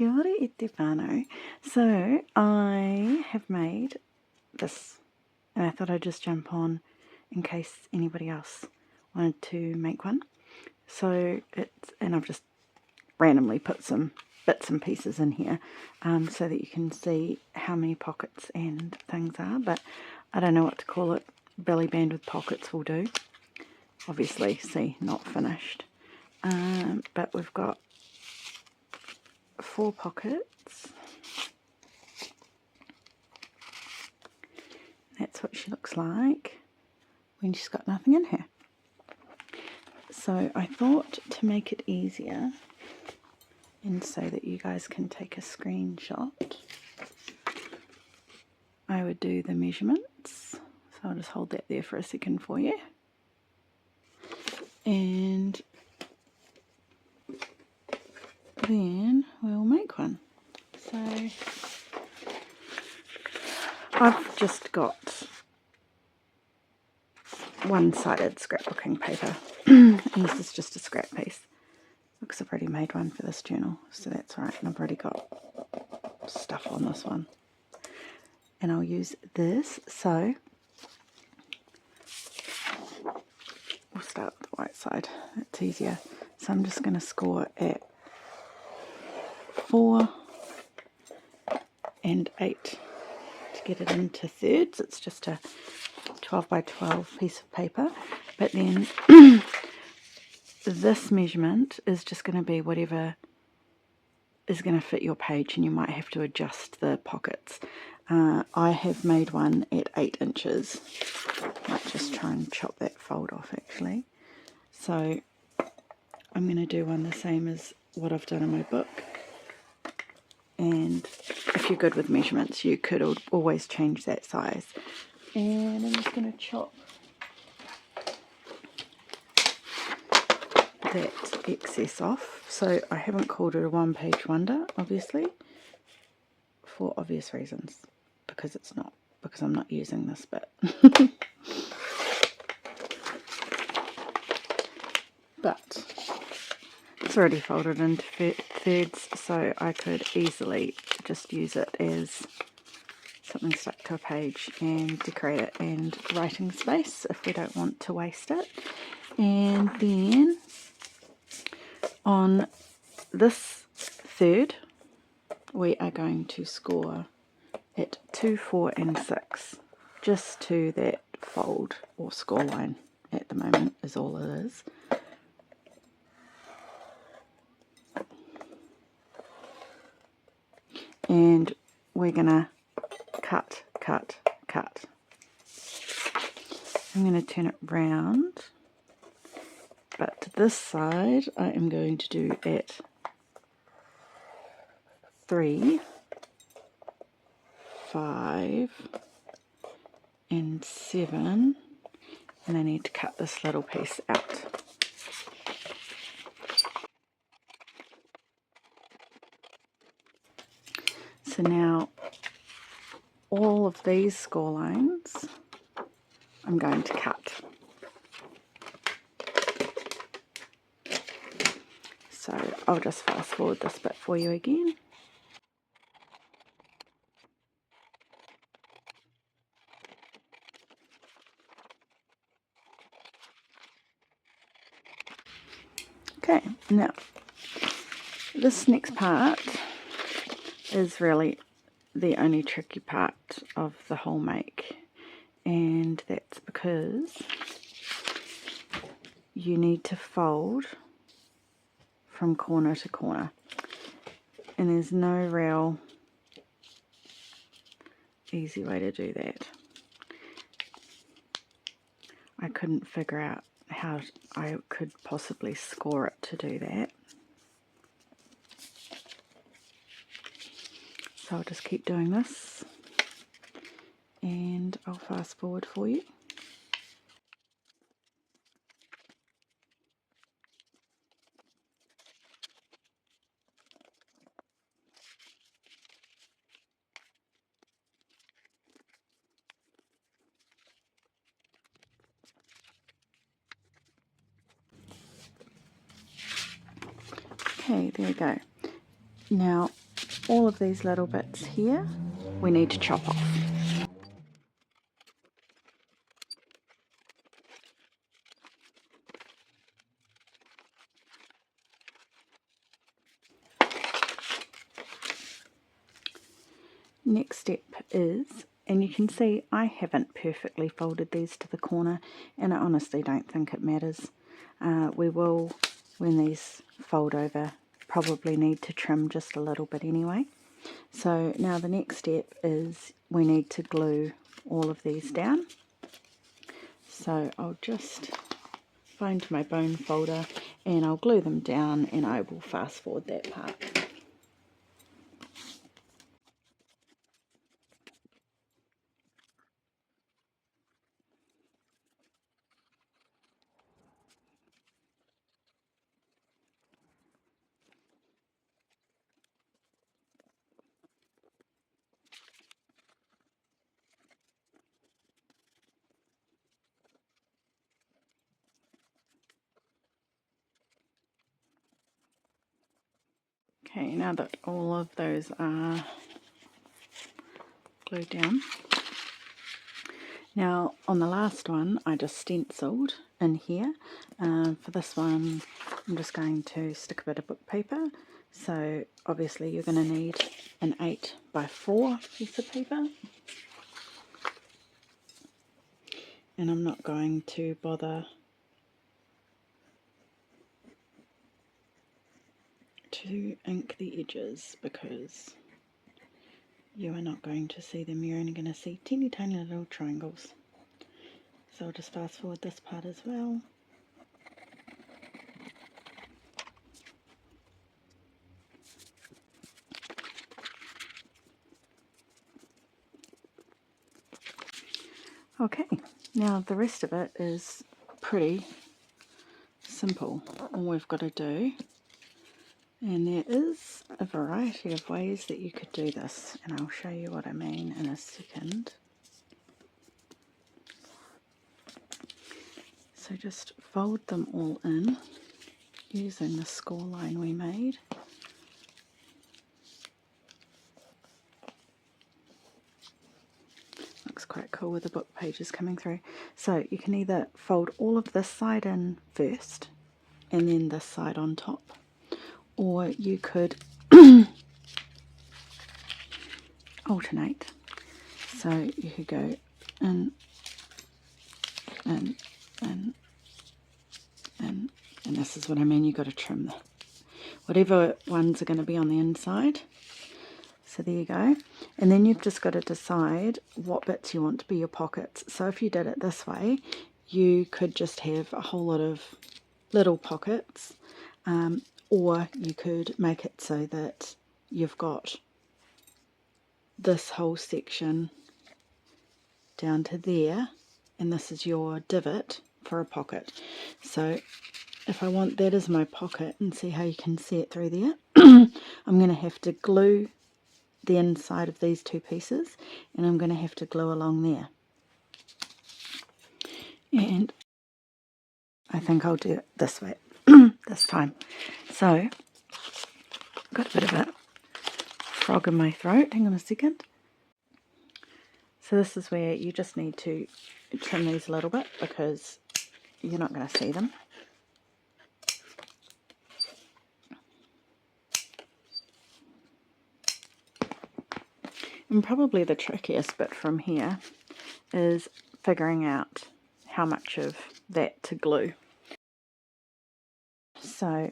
Kia ora e te whānau. So I have made this, and I thought I'd just jump on in case anybody else wanted to make one. So and I've just randomly put some bits and pieces in here so that you can see how many pockets and things are, but I don't know what to call it. Belly band with pockets will do. Obviously, see, not finished. But we've got 4 pockets. That's what she looks like when she's got nothing in her. So I thought to make it easier and so that you guys can take a screenshot, I would do the measurements. So I'll just hold that there for a second for you. And then we'll make one. So I've just got one-sided scrapbooking paper. And this is just a scrap piece. Looks I've already made one for this journal, so that's right. And I've already got stuff on this one. And I'll use this. So we'll start with the white side. It's easier. So I'm just going to score at 4 and 8 to get it into thirds. It's just a 12 by 12 piece of paper, but then this measurement is just going to be whatever is going to fit your page, and you might have to adjust the pockets. I have made one at 8 inches. Might just try and chop that fold off actually. So I'm going to do one the same as what I've done in my book. And if you're good with measurements, you could always change that size. And I'm just going to chop that excess off. So I haven't called it a one-page wonder, obviously, for obvious reasons, because it's not, because I'm not using this bit. But it's already folded into thirds, so I could easily just use it as something stuck to a page and decorate it and writing space if we don't want to waste it. And then on this third we are going to score at 2, 4 and 6, just to that fold or score line at the moment is all it is. And we're gonna cut. I'm going to turn it round, but this side I am going to do at 3, 5 and 7, and I need to cut this little piece out. So now all of these score lines I'm going to cut. So I'll just fast forward this bit for you again. Okay, now this next part is really the only tricky part of the whole make, and that's because you need to fold from corner to corner, and there's no real easy way to do that. I couldn't figure out how I could possibly score it to do that. So I'll just keep doing this and I'll fast forward for you. Okay, there we go. Now all of these little bits here we need to chop off. Next step is, and you can see I haven't perfectly folded these to the corner, and I honestly don't think it matters. We will, when these fold over, probably need to trim just a little bit anyway. So now the next step is we need to glue all of these down. So I'll just find my bone folder and I'll glue them down, and I will fast forward that part. Okay, now that all of those are glued down, now on the last one I just stenciled in here. For this one I'm just going to stick a bit of book paper. So obviously you're going to need an 8x4 piece of paper, and I'm not going to bother to ink the edges because you are not going to see them. You're only going to see teeny tiny little triangles. So I'll just fast forward this part as well. Okay, now the rest of it is pretty simple. All we've got to do, and there is a variety of ways that you could do this, and I'll show you what I mean in a second. So just fold them all in using the score line we made. Looks quite cool with the book pages coming through. So you can either fold all of this side in first and then this side on top, or you could alternate. So you could go in, in, in, in, and this is what I mean, you've got to trim the, whatever ones are going to be on the inside. So there you go. And then you've just got to decide what bits you want to be your pockets. So if you did it this way, you could just have a whole lot of little pockets, or you could make it so that you've got this whole section down to there, and this is your divot for a pocket. So if I want that as my pocket, and see how you can see it through there, I'm going to have to glue the inside of these two pieces, and I'm going to have to glue along there. And I think I'll do it this way this time. So got a bit of a frog in my throat, hang on a second. So this is where you just need to trim these a little bit because you're not going to see them. And probably the trickiest bit from here is figuring out how much of that to glue. So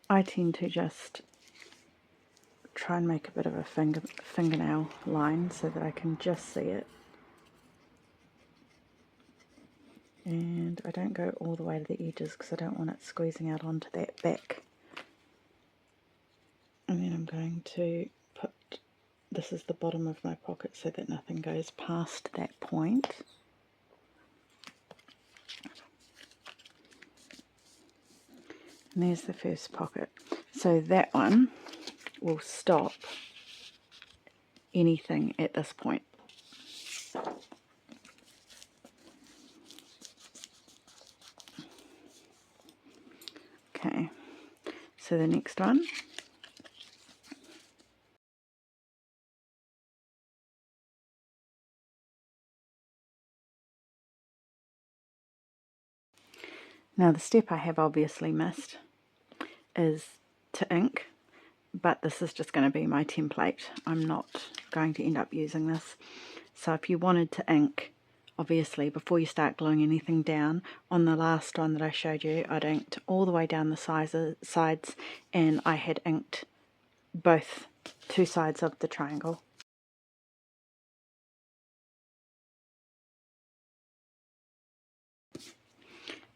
I tend to just try and make a bit of a fingernail line so that I can just see it. And I don't go all the way to the edges because I don't want it squeezing out onto that back. And then I'm going to put, this is the bottom of my pocket so that nothing goes past that point. And there's the first pocket. So that one will stop anything at this point. Okay, so the next one Now the step I have obviously missed is to ink, but this is just going to be my template. I'm not going to end up using this. So if you wanted to ink, obviously before you start gluing anything down, on the last one that I showed you, I'd inked all the way down the sides, and I had inked both two sides of the triangle.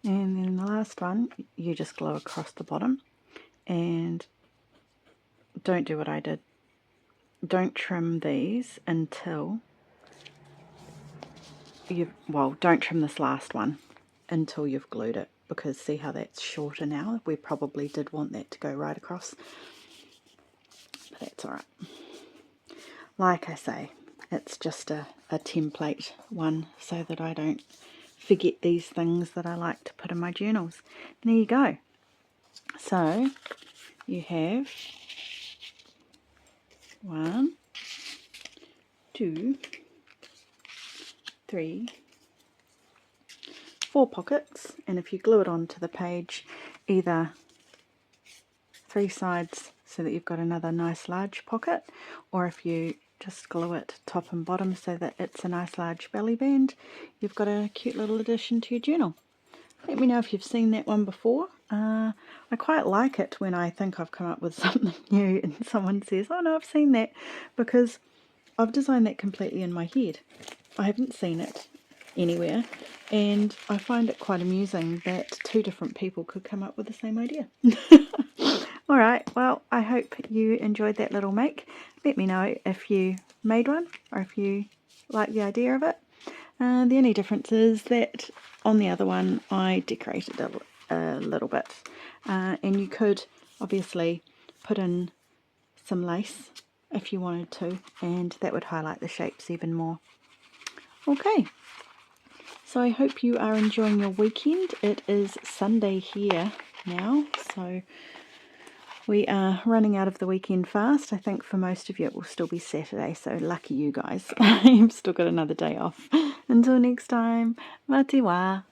And then the last one, you just glue across the bottom, and don't do what I did. Don't trim these until don't trim this last one until you've glued it, because see how that's shorter now? We probably did want that to go right across, but that's alright. Like I say, it's just a template one so that I don't forget these things that I like to put in my journals. And there you go. So you have 1, 2, 3, 4 pockets, and if you glue it onto the page, either 3 sides so that you've got another nice large pocket, or if you just glue it top and bottom so that it's a nice large belly band, you've got a cute little addition to your journal. Let me know if you've seen that one before. I quite like it when I think I've come up with something new and someone says, oh no, I've seen that, because I've designed that completely in my head. I haven't seen it anywhere, and I find it quite amusing that 2 different people could come up with the same idea. Alright, well, I hope you enjoyed that little make. Let me know if you made one or if you like the idea of it. The only difference is that on the other one I decorated a little bit, and you could obviously put in some lace if you wanted to, and that would highlight the shapes even more. Okay, so I hope you are enjoying your weekend. It is Sunday here now, so we are running out of the weekend fast. I think for most of you it will still be Saturday, so lucky you guys. You've still got another day off. Until next time, mā te wā.